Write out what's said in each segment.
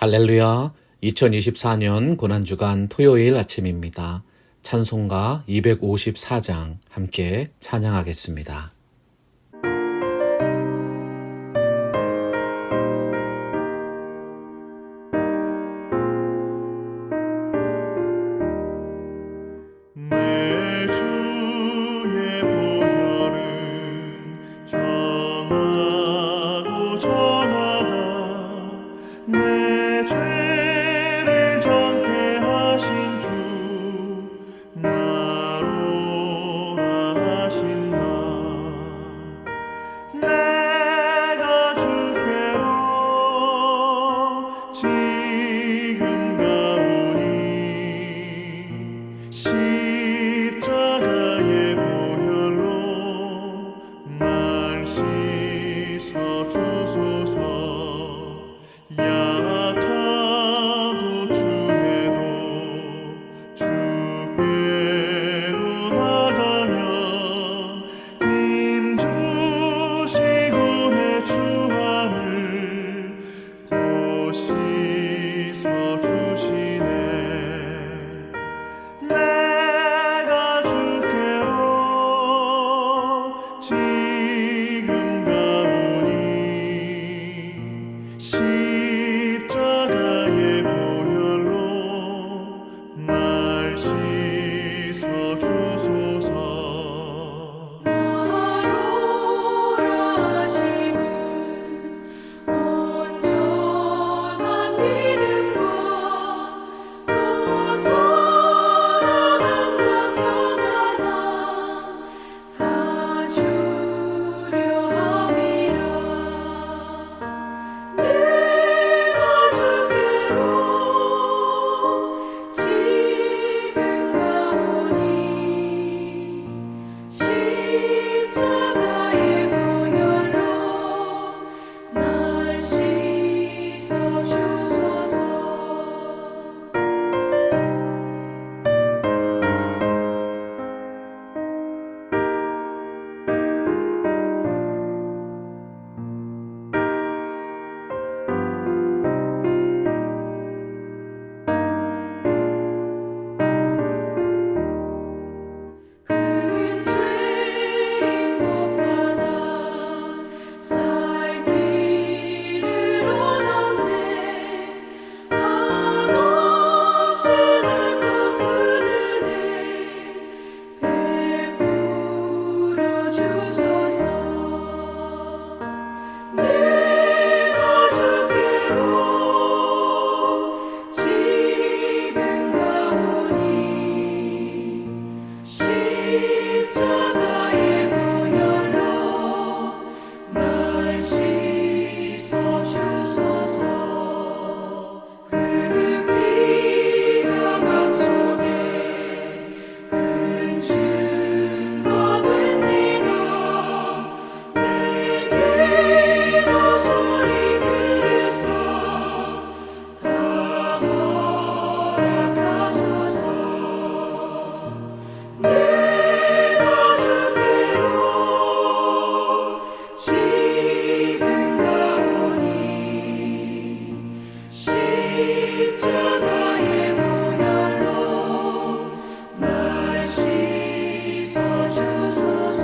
할렐루야, 2024년 고난주간 토요일 아침입니다. 찬송가 254장 함께 찬양하겠습니다. 내 주의 보혈은 정하고 정하다 내 죄를 정케하신 주 나로라 하신다. 내가 주께로 지금 가오니 십자가의 보혈로 날 씻어 주소서. 약하고 주에도 주께로 나가면 힘 주시고 내 주함을 곧 씻어 주시네. 내가 주께로 지금 가오니 십자가의 보혈로 날 씻어 주소서. 나로라 하심은 온전한 믿음과 또 사랑함과 평안함 다 주려 함이라. 내가 주께로 지금 가오니 십자가의 보혈로 날 씻어 주소서. 큰 죄인 못 받아 살 길을 얻었네. 한없이 넓고 큰 은혜 베풀어 주소서. 내가 주께로 지금 가오니 십자가의 보혈로 날 씻어 주소서. 그 피가 맘속에 큰 증거 됩니다. 내 기도 소리 들으사 다 허락하소서. 내가 주께로 지금 가오니 십자가의 보혈로 날 씻어 주소서.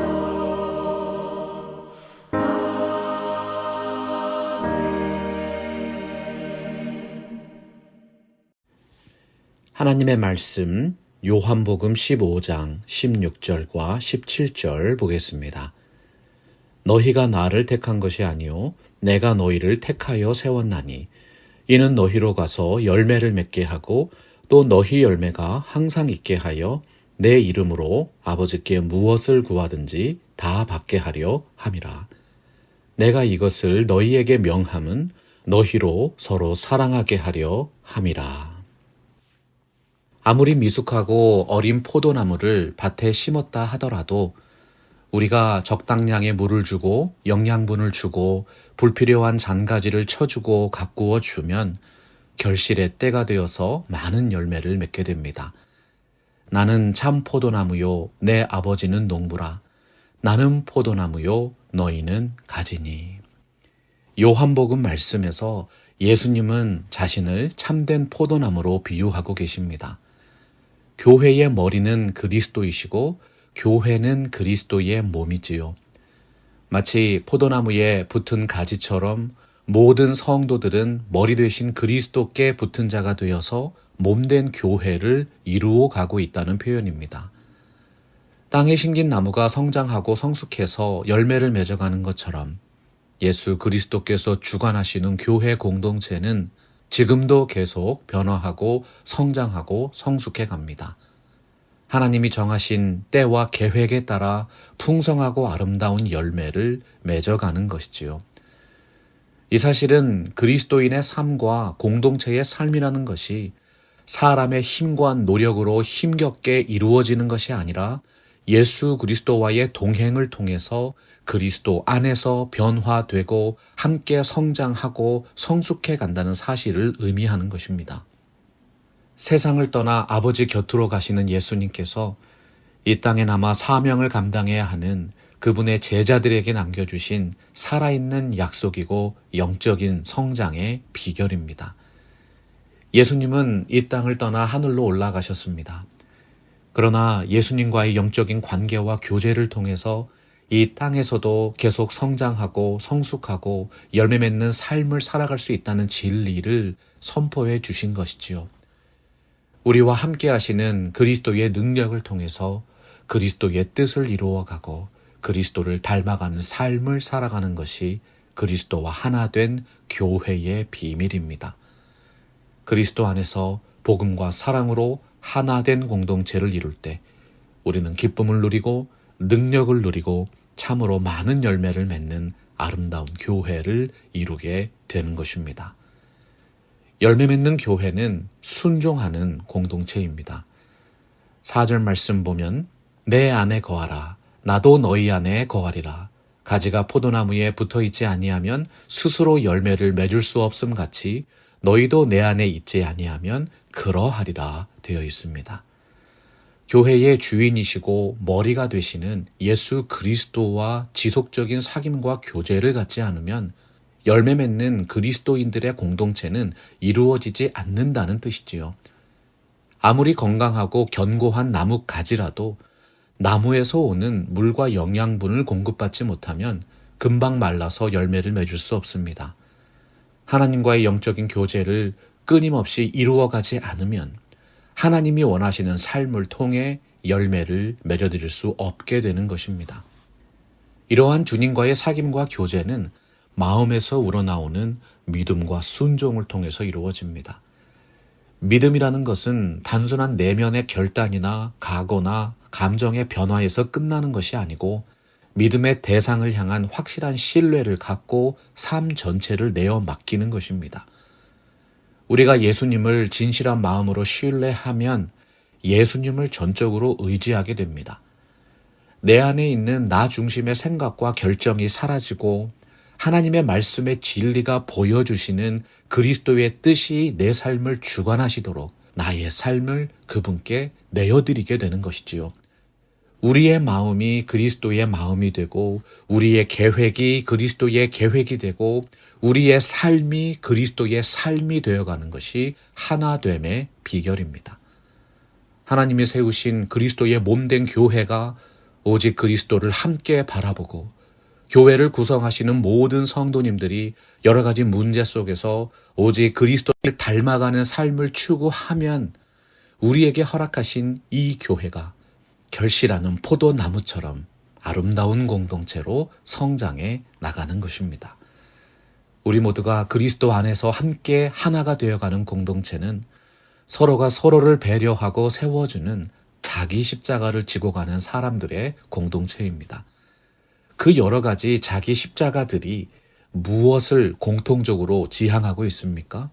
하나님의 말씀 요한복음 15장 16절과 17절 보겠습니다. 너희가 나를 택한 것이 아니요 내가 너희를 택하여 세웠나니 이는 너희로 가서 열매를 맺게 하고 또 너희 열매가 항상 있게 하여 내 이름으로 아버지께 무엇을 구하든지 다 받게 하려 함이라. 내가 이것을 너희에게 명함은 너희로 서로 사랑하게 하려 함이라. 아무리 미숙하고 어린 포도나무를 밭에 심었다 하더라도 우리가 적당량의 물을 주고 영양분을 주고 불필요한 잔가지를 쳐주고 가꾸어 주면 결실의 때가 되어서 많은 열매를 맺게 됩니다. 나는 참 포도나무요 내 아버지는 농부라. 나는 포도나무요 너희는 가지니. 요한복음 말씀에서 예수님은 자신을 참된 포도나무로 비유하고 계십니다. 교회의 머리는 그리스도이시고 교회는 그리스도의 몸이지요. 마치 포도나무에 붙은 가지처럼 모든 성도들은 머리 되신 그리스도께 붙은 자가 되어서 몸된 교회를 이루어 가고 있다는 표현입니다. 땅에 심긴 나무가 성장하고 성숙해서 열매를 맺어가는 것처럼 예수 그리스도께서 주관하시는 교회 공동체는 지금도 계속 변화하고 성장하고 성숙해 갑니다. 하나님이 정하신 때와 계획에 따라 풍성하고 아름다운 열매를 맺어가는 것이지요. 이 사실은 그리스도인의 삶과 공동체의 삶이라는 것이 사람의 힘과 노력으로 힘겹게 이루어지는 것이 아니라 예수 그리스도와의 동행을 통해서 그리스도 안에서 변화되고 함께 성장하고 성숙해 간다는 사실을 의미하는 것입니다. 세상을 떠나 아버지 곁으로 가시는 예수님께서 이 땅에 남아 사명을 감당해야 하는 그분의 제자들에게 남겨주신 살아있는 약속이고 영적인 성장의 비결입니다. 예수님은 이 땅을 떠나 하늘로 올라가셨습니다. 그러나 예수님과의 영적인 관계와 교제를 통해서 이 땅에서도 계속 성장하고 성숙하고 열매 맺는 삶을 살아갈 수 있다는 진리를 선포해 주신 것이지요. 우리와 함께 하시는 그리스도의 능력을 통해서 그리스도의 뜻을 이루어가고 그리스도를 닮아가는 삶을 살아가는 것이 그리스도와 하나 된 교회의 비밀입니다. 그리스도 안에서 복음과 사랑으로 하나 된 공동체를 이룰 때 우리는 기쁨을 누리고 능력을 누리고 참으로 많은 열매를 맺는 아름다운 교회를 이루게 되는 것입니다. 열매 맺는 교회는 순종하는 공동체입니다. 4절 말씀 보면 내 안에 거하라 나도 너희 안에 거하리라 가지가 포도나무에 붙어있지 아니하면 스스로 열매를 맺을 수 없음 같이 너희도 내 안에 있지 아니하면 그러하리라 되어 있습니다. 교회의 주인이시고 머리가 되시는 예수 그리스도와 지속적인 사귐과 교제를 갖지 않으면 열매 맺는 그리스도인들의 공동체는 이루어지지 않는다는 뜻이지요. 아무리 건강하고 견고한 나무 가지라도 나무에서 오는 물과 영양분을 공급받지 못하면 금방 말라서 열매를 맺을 수 없습니다. 하나님과의 영적인 교제를 끊임없이 이루어가지 않으면 하나님이 원하시는 삶을 통해 열매를 맺어드릴 수 없게 되는 것입니다. 이러한 주님과의 사귐과 교제는 마음에서 우러나오는 믿음과 순종을 통해서 이루어집니다. 믿음이라는 것은 단순한 내면의 결단이나 각오나 감정의 변화에서 끝나는 것이 아니고 믿음의 대상을 향한 확실한 신뢰를 갖고 삶 전체를 내어 맡기는 것입니다. 우리가 예수님을 진실한 마음으로 신뢰하면 예수님을 전적으로 의지하게 됩니다. 내 안에 있는 나 중심의 생각과 결정이 사라지고 하나님의 말씀의 진리가 보여주시는 그리스도의 뜻이 내 삶을 주관하시도록 나의 삶을 그분께 내어드리게 되는 것이지요. 우리의 마음이 그리스도의 마음이 되고 우리의 계획이 그리스도의 계획이 되고 우리의 삶이 그리스도의 삶이 되어가는 것이 하나됨의 비결입니다. 하나님이 세우신 그리스도의 몸된 교회가 오직 그리스도를 함께 바라보고 교회를 구성하시는 모든 성도님들이 여러 가지 문제 속에서 오직 그리스도를 닮아가는 삶을 추구하면 우리에게 허락하신 이 교회가 결실하는 포도나무처럼 아름다운 공동체로 성장해 나가는 것입니다. 우리 모두가 그리스도 안에서 함께 하나가 되어가는 공동체는 서로가 서로를 배려하고 세워주는 자기 십자가를 지고 가는 사람들의 공동체입니다. 그 여러 가지 자기 십자가들이 무엇을 공통적으로 지향하고 있습니까?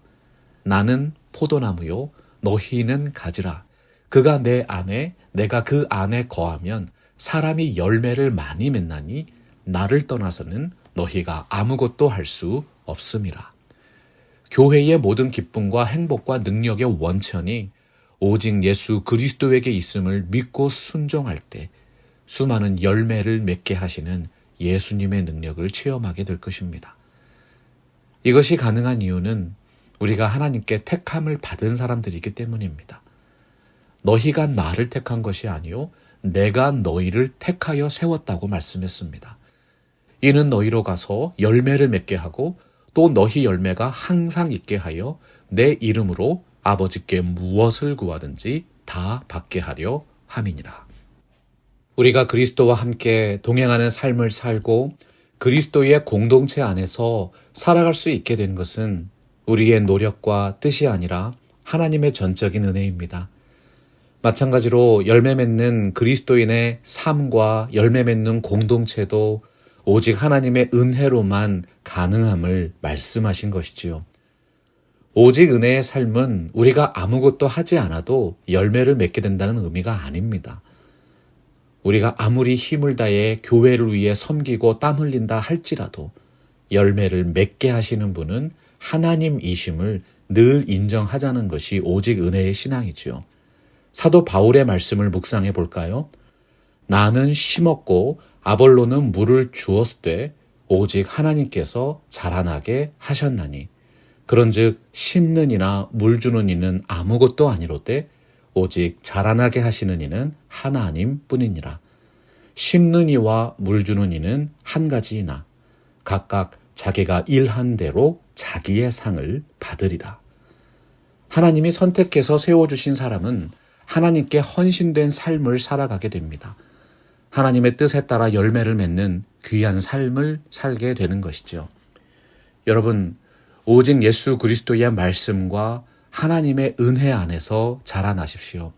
나는 포도나무요, 너희는 가지라. 그가 내 안에, 내가 그 안에 거하면 사람이 열매를 많이 맺나니 나를 떠나서는 너희가 아무것도 할 수 없음이라. 교회의 모든 기쁨과 행복과 능력의 원천이 오직 예수 그리스도에게 있음을 믿고 순종할 때 수많은 열매를 맺게 하시는 예수님의 능력을 체험하게 될 것입니다. 이것이 가능한 이유는 우리가 하나님께 택함을 받은 사람들이기 때문입니다. 너희가 나를 택한 것이 아니요 내가 너희를 택하여 세웠다고 말씀했습니다. 이는 너희로 가서 열매를 맺게 하고 또 너희 열매가 항상 있게 하여 내 이름으로 아버지께 무엇을 구하든지 다 받게 하려 함이니라. 우리가 그리스도와 함께 동행하는 삶을 살고 그리스도의 공동체 안에서 살아갈 수 있게 된 것은 우리의 노력과 뜻이 아니라 하나님의 전적인 은혜입니다. 마찬가지로 열매 맺는 그리스도인의 삶과 열매 맺는 공동체도 오직 하나님의 은혜로만 가능함을 말씀하신 것이지요. 오직 은혜의 삶은 우리가 아무것도 하지 않아도 열매를 맺게 된다는 의미가 아닙니다. 우리가 아무리 힘을 다해 교회를 위해 섬기고 땀 흘린다 할지라도 열매를 맺게 하시는 분은 하나님이심을 늘 인정하자는 것이 오직 은혜의 신앙이지요. 사도 바울의 말씀을 묵상해 볼까요? 나는 심었고 아볼로는 물을 주었을 때 오직 하나님께서 자라나게 하셨나니 그런즉 심는 이나 물 주는 이는 아무것도 아니로되 오직 자라나게 하시는 이는 하나님뿐이니라. 심는 이와 물 주는 이는 한 가지이나 각각 자기가 일한 대로 자기의 상을 받으리라. 하나님이 선택해서 세워주신 사람은 하나님께 헌신된 삶을 살아가게 됩니다. 하나님의 뜻에 따라 열매를 맺는 귀한 삶을 살게 되는 것이죠. 여러분, 오직 예수 그리스도의 말씀과 하나님의 은혜 안에서 자라나십시오.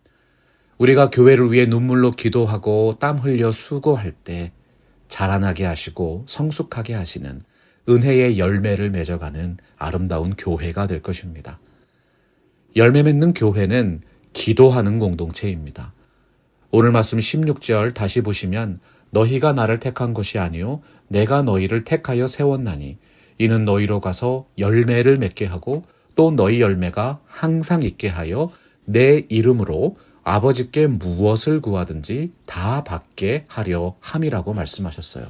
우리가 교회를 위해 눈물로 기도하고 땀 흘려 수고할 때 자라나게 하시고 성숙하게 하시는 은혜의 열매를 맺어가는 아름다운 교회가 될 것입니다. 열매 맺는 교회는 기도하는 공동체입니다. 오늘 말씀 16절 다시 보시면 너희가 나를 택한 것이 아니요 내가 너희를 택하여 세웠나니 이는 너희로 가서 열매를 맺게 하고 또 너희 열매가 항상 있게 하여 내 이름으로 아버지께 무엇을 구하든지 다 받게 하려 함이라고 말씀하셨어요.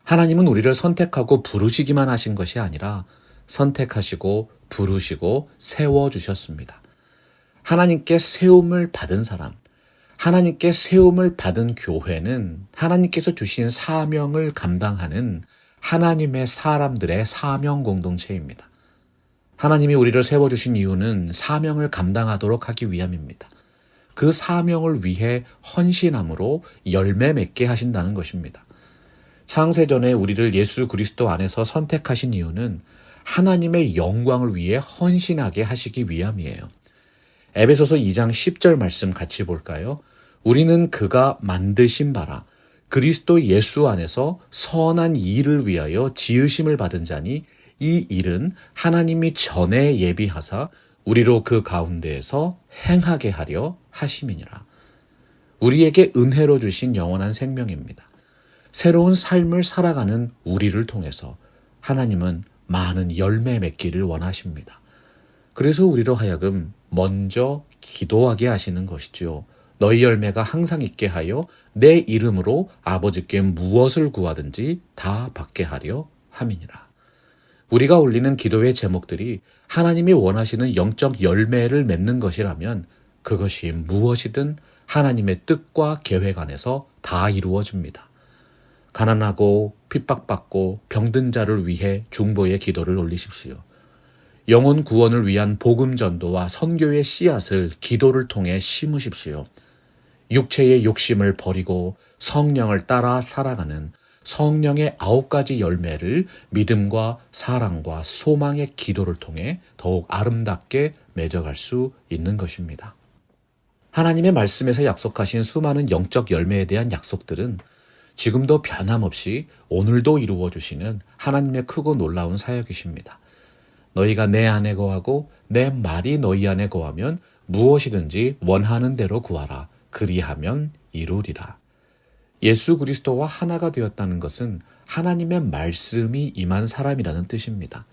하나님은 우리를 선택하고 부르시기만 하신 것이 아니라 선택하시고 부르시고 세워주셨습니다. 하나님께 세움을 받은 사람, 하나님께 세움을 받은 교회는 하나님께서 주신 사명을 감당하는 하나님의 사람들의 사명 공동체입니다. 하나님이 우리를 세워주신 이유는 사명을 감당하도록 하기 위함입니다. 그 사명을 위해 헌신함으로 열매 맺게 하신다는 것입니다. 창세전에 우리를 예수 그리스도 안에서 선택하신 이유는 하나님의 영광을 위해 헌신하게 하시기 위함이에요. 에베소서 2장 10절 말씀 같이 볼까요? 우리는 그가 만드신 바라 그리스도 예수 안에서 선한 일을 위하여 지으심을 받은 자니 이 일은 하나님이 전에 예비하사 우리로 그 가운데에서 행하게 하려 하심이니라. 우리에게 은혜로 주신 영원한 생명입니다. 새로운 삶을 살아가는 우리를 통해서 하나님은 많은 열매 맺기를 원하십니다. 그래서 우리로 하여금 먼저 기도하게 하시는 것이지요. 너희 열매가 항상 있게 하여 내 이름으로 아버지께 무엇을 구하든지 다 받게 하려 함이니라. 우리가 올리는 기도의 제목들이 하나님이 원하시는 영적 열매를 맺는 것이라면 그것이 무엇이든 하나님의 뜻과 계획 안에서 다 이루어집니다. 가난하고 핍박받고 병든 자를 위해 중보의 기도를 올리십시오. 영혼 구원을 위한 복음 전도와 선교의 씨앗을 기도를 통해 심으십시오. 육체의 욕심을 버리고 성령을 따라 살아가는 성령의 9가지 열매를 믿음과 사랑과 소망의 기도를 통해 더욱 아름답게 맺어갈 수 있는 것입니다. 하나님의 말씀에서 약속하신 수많은 영적 열매에 대한 약속들은 지금도 변함없이 오늘도 이루어 주시는 하나님의 크고 놀라운 사역이십니다. 너희가 내 안에 거하고 내 말이 너희 안에 거하면 무엇이든지 원하는 대로 구하라. 그리하면 이루리라. 예수 그리스도와 하나가 되었다는 것은 하나님의 말씀이 임한 사람이라는 뜻입니다.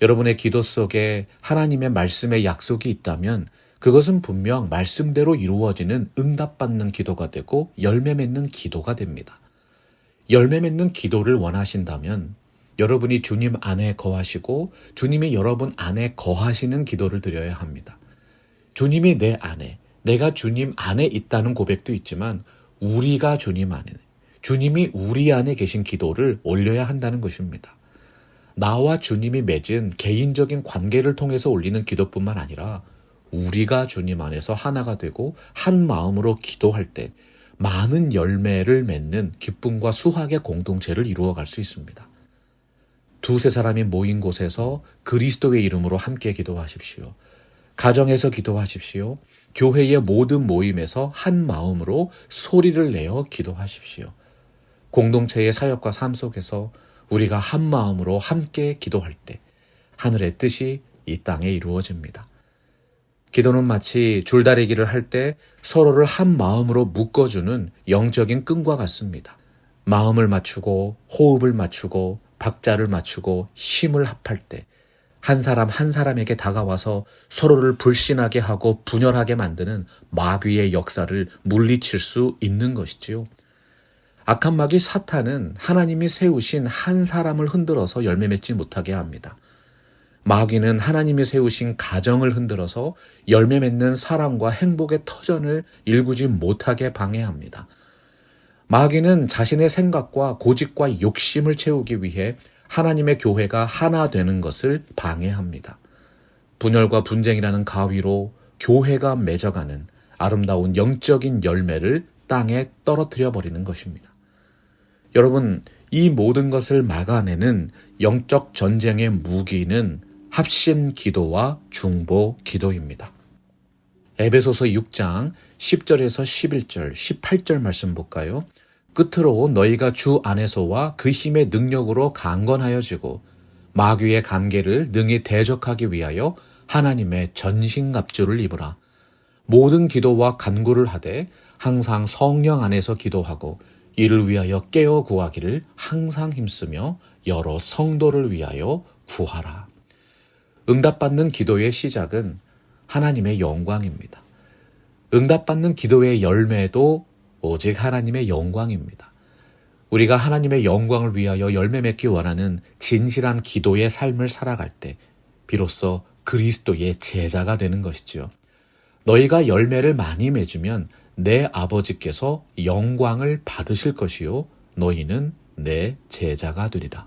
여러분의 기도 속에 하나님의 말씀의 약속이 있다면 그것은 분명 말씀대로 이루어지는 응답받는 기도가 되고 열매 맺는 기도가 됩니다. 열매 맺는 기도를 원하신다면 여러분이 주님 안에 거하시고 주님이 여러분 안에 거하시는 기도를 드려야 합니다. 주님이 내 안에, 내가 주님 안에 있다는 고백도 있지만 우리가 주님 안에, 주님이 우리 안에 계신 기도를 올려야 한다는 것입니다. 나와 주님이 맺은 개인적인 관계를 통해서 올리는 기도뿐만 아니라 우리가 주님 안에서 하나가 되고 한 마음으로 기도할 때 많은 열매를 맺는 기쁨과 수확의 공동체를 이루어갈 수 있습니다. 두세 사람이 모인 곳에서 그리스도의 이름으로 함께 기도하십시오. 가정에서 기도하십시오. 교회의 모든 모임에서 한 마음으로 소리를 내어 기도하십시오. 공동체의 사역과 삶 속에서 우리가 한 마음으로 함께 기도할 때 하늘의 뜻이 이 땅에 이루어집니다. 기도는 마치 줄다리기를 할 때 서로를 한 마음으로 묶어주는 영적인 끈과 같습니다. 마음을 맞추고 호흡을 맞추고 박자를 맞추고 힘을 합할 때 한 사람 한 사람에게 다가와서 서로를 불신하게 하고 분열하게 만드는 마귀의 역사를 물리칠 수 있는 것이지요. 악한 마귀 사탄은 하나님이 세우신 한 사람을 흔들어서 열매 맺지 못하게 합니다. 마귀는 하나님이 세우신 가정을 흔들어서 열매 맺는 사랑과 행복의 터전을 일구지 못하게 방해합니다. 마귀는 자신의 생각과 고집과 욕심을 채우기 위해 하나님의 교회가 하나 되는 것을 방해합니다. 분열과 분쟁이라는 가위로 교회가 맺어가는 아름다운 영적인 열매를 땅에 떨어뜨려 버리는 것입니다. 여러분, 이 모든 것을 막아내는 영적 전쟁의 무기는 합심 기도와 중보 기도입니다. 에베소서 6장 10절에서 11절, 18절 말씀 볼까요? 끝으로 너희가 주 안에서와 그 힘의 능력으로 강건하여지고 마귀의 관계를 능히 대적하기 위하여 하나님의 전신갑주를 입으라. 모든 기도와 간구를 하되 항상 성령 안에서 기도하고 이를 위하여 깨어 구하기를 항상 힘쓰며 여러 성도를 위하여 구하라. 응답받는 기도의 시작은 하나님의 영광입니다. 응답받는 기도의 열매도 오직 하나님의 영광입니다. 우리가 하나님의 영광을 위하여 열매 맺기 원하는 진실한 기도의 삶을 살아갈 때 비로소 그리스도의 제자가 되는 것이지요. 너희가 열매를 많이 맺으면 내 아버지께서 영광을 받으실 것이요 너희는 내 제자가 되리라.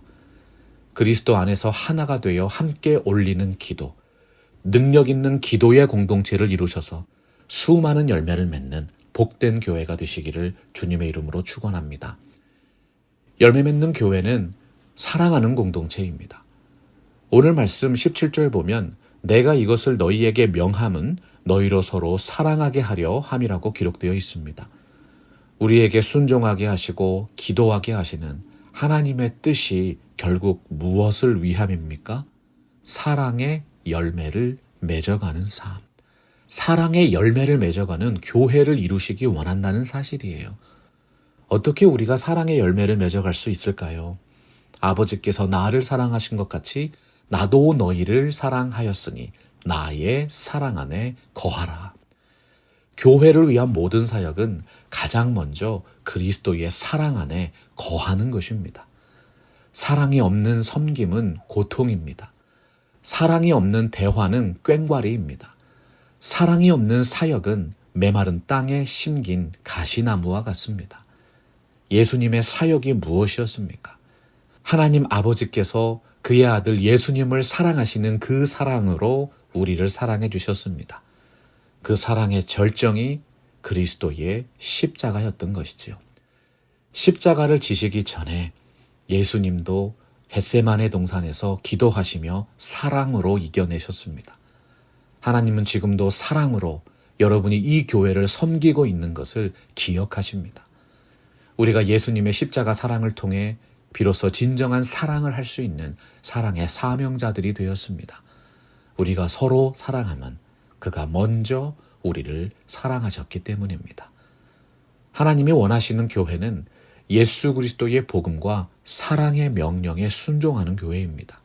그리스도 안에서 하나가 되어 함께 올리는 기도, 능력 있는 기도의 공동체를 이루셔서 수많은 열매를 맺는 복된 교회가 되시기를 주님의 이름으로 축원합니다. 열매 맺는 교회는 사랑하는 공동체입니다. 오늘 말씀 17절 보면 내가 이것을 너희에게 명함은 너희로 서로 사랑하게 하려 함이라고 기록되어 있습니다. 우리에게 순종하게 하시고 기도하게 하시는 하나님의 뜻이 결국 무엇을 위함입니까? 사랑의 열매를 맺어가는 삶. 사랑의 열매를 맺어가는 교회를 이루시기 원한다는 사실이에요. 어떻게 우리가 사랑의 열매를 맺어갈 수 있을까요? 아버지께서 나를 사랑하신 것 같이 나도 너희를 사랑하였으니 나의 사랑 안에 거하라. 교회를 위한 모든 사역은 가장 먼저 그리스도의 사랑 안에 거하는 것입니다. 사랑이 없는 섬김은 고통입니다. 사랑이 없는 대화는 꽹과리입니다. 사랑이 없는 사역은 메마른 땅에 심긴 가시나무와 같습니다. 예수님의 사역이 무엇이었습니까? 하나님 아버지께서 그의 아들 예수님을 사랑하시는 그 사랑으로 우리를 사랑해 주셨습니다. 그 사랑의 절정이 그리스도의 십자가였던 것이지요. 십자가를 지시기 전에 예수님도 겟세마네 동산에서 기도하시며 사랑으로 이겨내셨습니다. 하나님은 지금도 사랑으로 여러분이 이 교회를 섬기고 있는 것을 기억하십니다. 우리가 예수님의 십자가 사랑을 통해 비로소 진정한 사랑을 할 수 있는 사랑의 사명자들이 되었습니다. 우리가 서로 사랑하면 그가 먼저 우리를 사랑하셨기 때문입니다. 하나님이 원하시는 교회는 예수 그리스도의 복음과 사랑의 명령에 순종하는 교회입니다.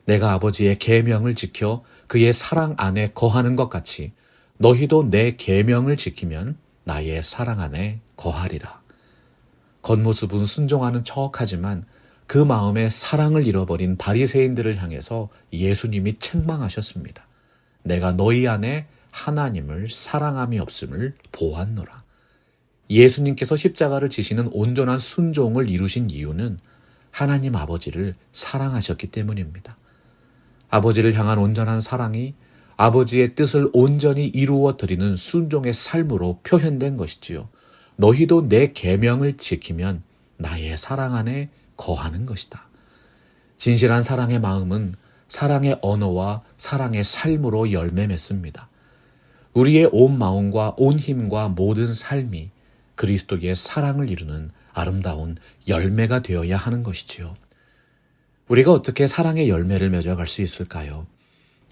내가 아버지의 계명을 지켜 그의 사랑 안에 거하는 것 같이 너희도 내 계명을 지키면 나의 사랑 안에 거하리라. 겉모습은 순종하는 척하지만 그 마음에 사랑을 잃어버린 바리새인들을 향해서 예수님이 책망하셨습니다. 내가 너희 안에 하나님을 사랑함이 없음을 보았노라. 예수님께서 십자가를 지시는 온전한 순종을 이루신 이유는 하나님 아버지를 사랑하셨기 때문입니다. 아버지를 향한 온전한 사랑이 아버지의 뜻을 온전히 이루어 드리는 순종의 삶으로 표현된 것이지요. 너희도 내 계명을 지키면 나의 사랑 안에 거하는 것이다. 진실한 사랑의 마음은 사랑의 언어와 사랑의 삶으로 열매 맺습니다. 우리의 온 마음과 온 힘과 모든 삶이 그리스도의 사랑을 이루는 아름다운 열매가 되어야 하는 것이지요. 우리가 어떻게 사랑의 열매를 맺어갈 수 있을까요?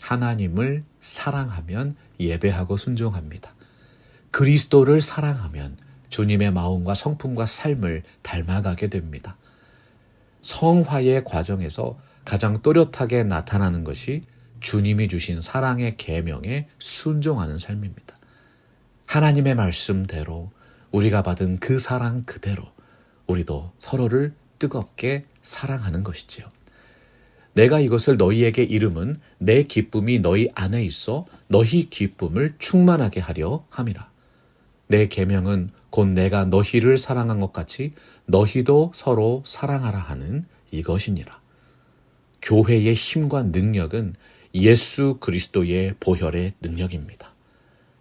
하나님을 사랑하면 예배하고 순종합니다. 그리스도를 사랑하면 주님의 마음과 성품과 삶을 닮아가게 됩니다. 성화의 과정에서 가장 또렷하게 나타나는 것이 주님이 주신 사랑의 계명에 순종하는 삶입니다. 하나님의 말씀대로 우리가 받은 그 사랑 그대로 우리도 서로를 뜨겁게 사랑하는 것이지요. 내가 이것을 너희에게 이름은 내 기쁨이 너희 안에 있어 너희 기쁨을 충만하게 하려 함이라. 내 계명은 곧 내가 너희를 사랑한 것 같이 너희도 서로 사랑하라 하는 이것이니라. 교회의 힘과 능력은 예수 그리스도의 보혈의 능력입니다.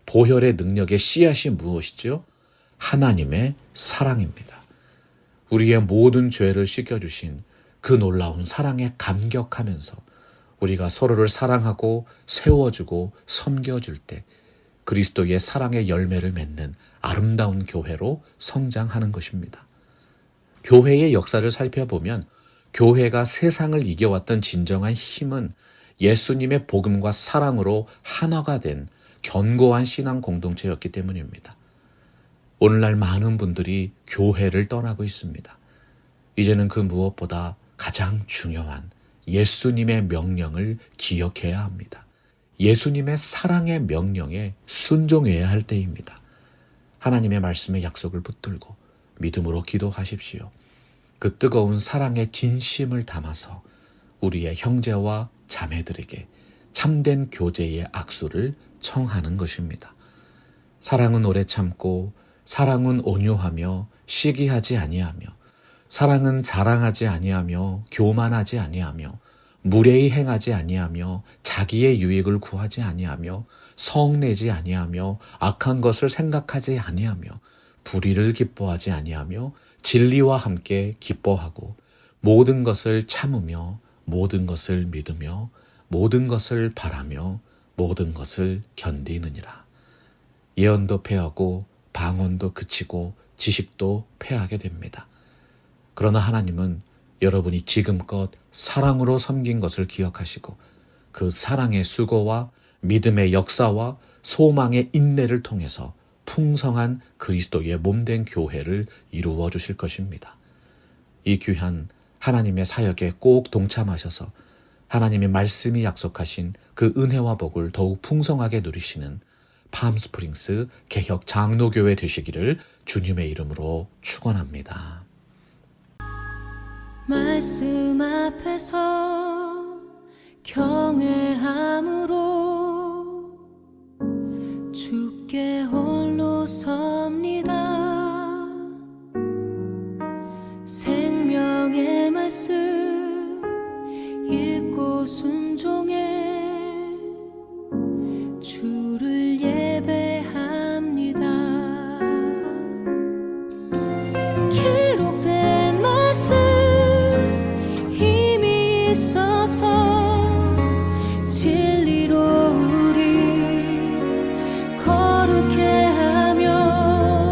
보혈의 능력의 씨앗이 무엇이죠? 하나님의 사랑입니다. 우리의 모든 죄를 씻겨주신 그 놀라운 사랑에 감격하면서 우리가 서로를 사랑하고 세워주고 섬겨줄 때 그리스도의 사랑의 열매를 맺는 아름다운 교회로 성장하는 것입니다. 교회의 역사를 살펴보면 교회가 세상을 이겨왔던 진정한 힘은 예수님의 복음과 사랑으로 하나가 된 견고한 신앙 공동체였기 때문입니다. 오늘날 많은 분들이 교회를 떠나고 있습니다. 이제는 그 무엇보다 가장 중요한 예수님의 명령을 기억해야 합니다. 예수님의 사랑의 명령에 순종해야 할 때입니다. 하나님의 말씀의 약속을 붙들고 믿음으로 기도하십시오. 그 뜨거운 사랑의 진심을 담아서 우리의 형제와 자매들에게 참된 교제의 악수를 청하는 것입니다. 사랑은 오래 참고 사랑은 온유하며 시기하지 아니하며 사랑은 자랑하지 아니하며 교만하지 아니하며 무례히 행하지 아니하며 자기의 유익을 구하지 아니하며 성내지 아니하며 악한 것을 생각하지 아니하며 불의를 기뻐하지 아니하며 진리와 함께 기뻐하고 모든 것을 참으며 모든 것을 믿으며 모든 것을 바라며 모든 것을 견디느니라. 예언도 패하고 방언도 그치고 지식도 패하게 됩니다. 그러나 하나님은 여러분이 지금껏 사랑으로 섬긴 것을 기억하시고 그 사랑의 수고와 믿음의 역사와 소망의 인내를 통해서 풍성한 그리스도의 몸된 교회를 이루어 주실 것입니다. 이 귀한 하나님의 사역에 꼭 동참하셔서 하나님의 말씀이 약속하신 그 은혜와 복을 더욱 풍성하게 누리시는 팜스프링스 개혁 장로교회 되시기를 주님의 이름으로 축원합니다. 말씀 앞에서 경외함으로 주께 홀로 섭니다. 생명의 말씀 읽고 순종해 주를 예배합니다. 기록된 말씀 힘이 있어서 진리로 우리 거룩해 하며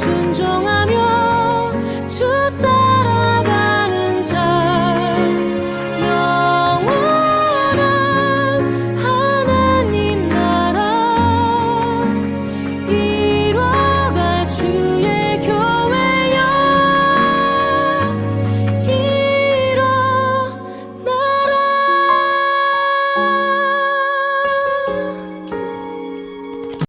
순종